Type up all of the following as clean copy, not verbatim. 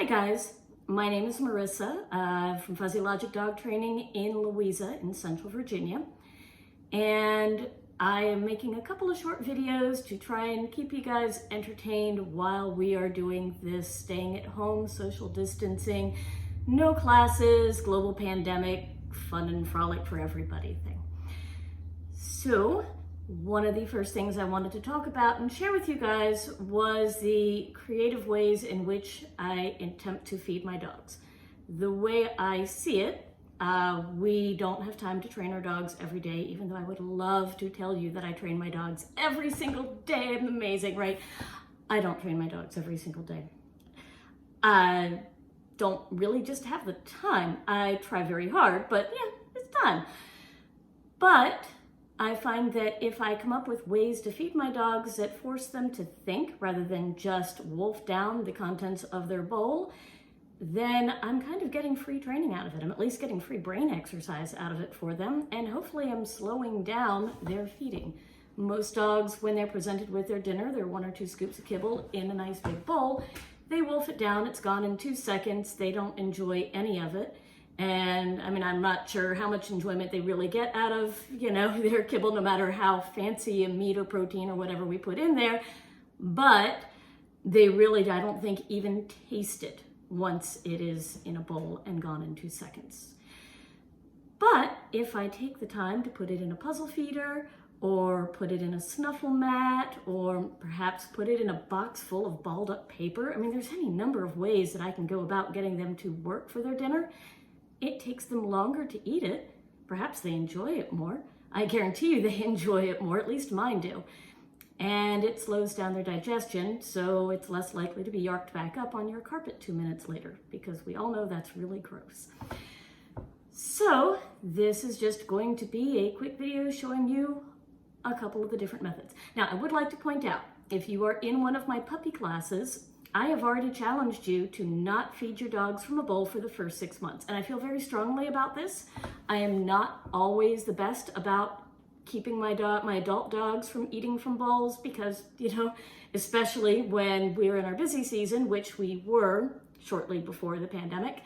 guys, my name is Marissa from Fuzzy Logic Dog Training in Louisa in Central Virginia, and I am making a couple of short videos to try and keep you guys entertained while we are doing this staying at home, social distancing, no classes, global pandemic, fun and frolic for everybody thing. So one of the first things I wanted to talk about and share with you guys was the creative ways in which I attempt to feed my dogs. The way I see it, we don't have time to train our dogs every day, even though I would love to tell you that I train my dogs every single day. I'm amazing, right? I don't train my dogs every single day. I don't really just have the time. I try very hard, but yeah, it's time. But I find that if I come up with ways to feed my dogs that force them to think rather than just wolf down the contents of their bowl, then I'm kind of getting free training out of it. I'm at least getting free brain exercise out of it for them, and hopefully I'm slowing down their feeding. Most dogs, when they're presented with their dinner, their 1 or 2 scoops of kibble in a nice big bowl, they wolf it down, it's gone in 2 seconds, they don't enjoy any of it. And I mean, I'm not sure how much enjoyment they really get out of, their kibble, no matter how fancy a meat or protein or whatever we put in there, but they really, I don't think, even taste it once it is in a bowl and gone in 2 seconds. But if I take the time to put it in a puzzle feeder, or put it in a snuffle mat, or perhaps put it in a box full of balled up paper, I mean, there's any number of ways that I can go about getting them to work for their dinner. It takes them longer to eat it. Perhaps they enjoy it more. I guarantee you they enjoy it more, at least mine do. And it slows down their digestion, so it's less likely to be yarked back up on your carpet 2 minutes later, because we all know that's really gross. So this is just going to be a quick video showing you a couple of the different methods. Now, I would like to point out, if you are in one of my puppy classes, I have already challenged you to not feed your dogs from a bowl for the first 6 months. And I feel very strongly about this. I am not always the best about keeping my adult dogs from eating from bowls because, especially when we're in our busy season, which we were shortly before the pandemic,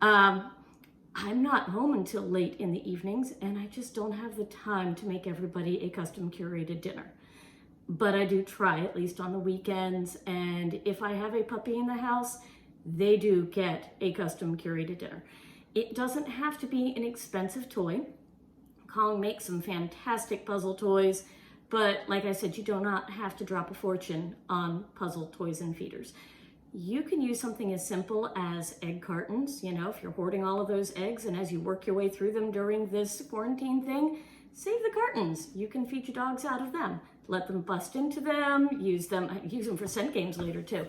I'm not home until late in the evenings, and I just don't have the time to make everybody a custom curated dinner. But I do try, at least on the weekends, and if I have a puppy in the house, they do get a custom curated dinner. It doesn't have to be an expensive toy. Kong makes some fantastic puzzle toys, but like I said, you do not have to drop a fortune on puzzle toys and feeders. You can use something as simple as egg cartons, if you're hoarding all of those eggs, and as you work your way through them during this quarantine thing, save the cartons. You can feed your dogs out of them. Let them bust into them, use them for scent games later too.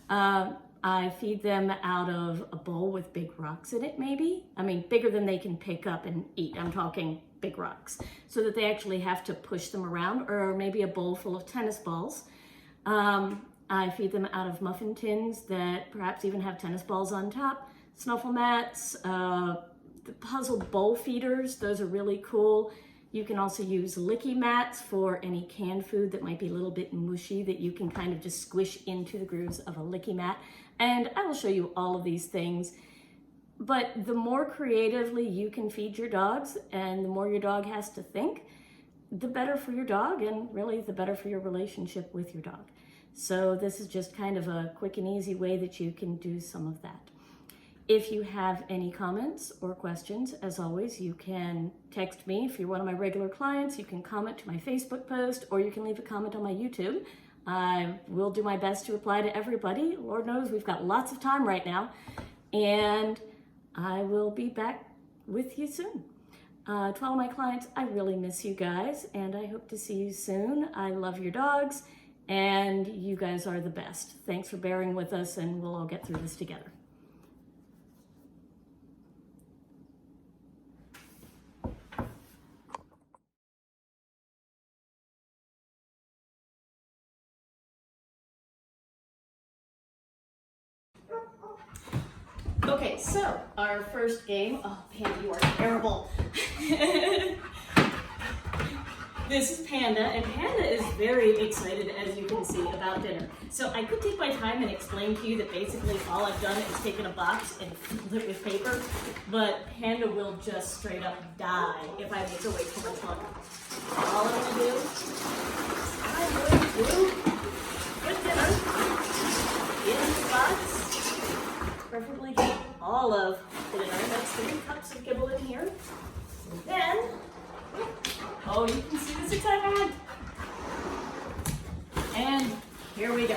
I feed them out of a bowl with big rocks in it, maybe. I mean, bigger than they can pick up and eat. I'm talking big rocks, so that they actually have to push them around, or maybe a bowl full of tennis balls. I feed them out of muffin tins that perhaps even have tennis balls on top, snuffle mats, the puzzle bowl feeders, those are really cool. You can also use licky mats for any canned food that might be a little bit mushy that you can kind of just squish into the grooves of a licky mat. And I will show you all of these things. But the more creatively you can feed your dogs and the more your dog has to think, the better for your dog and really the better for your relationship with your dog. So this is just kind of a quick and easy way that you can do some of that. If you have any comments or questions, as always, you can text me. If you're one of my regular clients, you can comment to my Facebook post, or you can leave a comment on my YouTube. I will do my best to reply to everybody. Lord knows we've got lots of time right now. And I will be back with you soon. To all my clients, I really miss you guys, and I hope to see you soon. I love your dogs, and you guys are the best. Thanks for bearing with us, and we'll all get through this together. Okay, so our first game, oh Panda, you are terrible. This is Panda, and Panda is very excited, as you can see, about dinner. So I could take my time and explain to you that basically all I've done is taken a box and filled it with paper, but Panda will just straight up die if I make her wait too much longer. All I'm going to do put dinner in the box, preferably get all of the dinner. That's 3 cups of kibble in here. And then, oh, you can see this excitement. And here we go.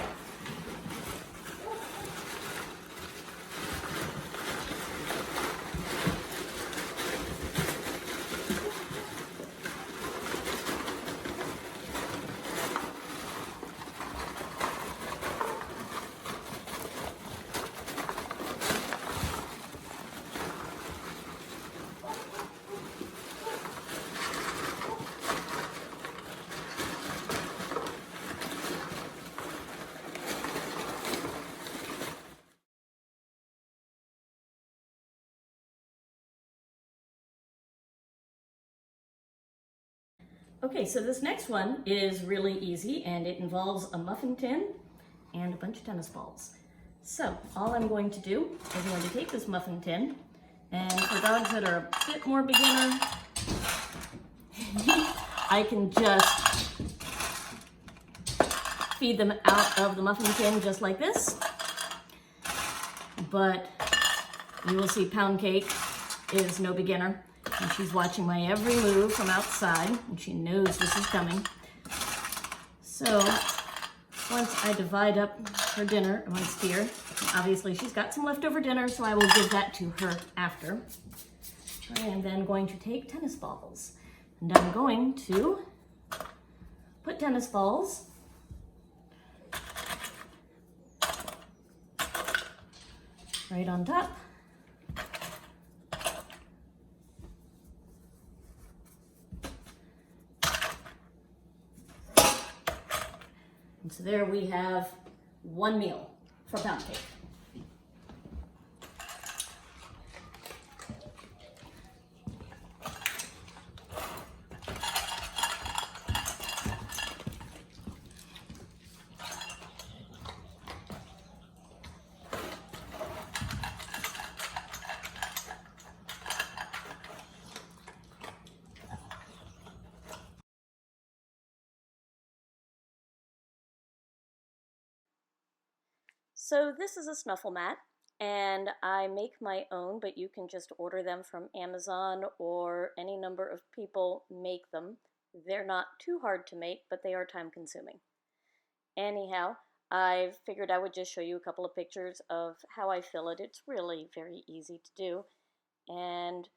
Okay, so this next one is really easy, and it involves a muffin tin and a bunch of tennis balls. So all I'm going to do is I'm going to take this muffin tin, and for dogs that are a bit more beginner, I can just feed them out of the muffin tin just like this. But you will see Poundcake is no beginner. And she's watching my every move from outside, and she knows this is coming. So once I divide up her dinner amongst here, obviously she's got some leftover dinner, so I will give that to her after. I am then going to take tennis balls, and I'm going to put tennis balls right on top. And so there we have one meal for Poundcake. So this is a snuffle mat, and I make my own, but you can just order them from Amazon, or any number of people make them. They're not too hard to make, but they are time consuming. Anyhow, I figured I would just show you a couple of pictures of how I fill it. It's really very easy to do, and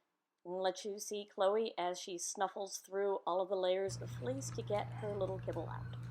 let you see Chloe as she snuffles through all of the layers of fleece to get her little kibble out.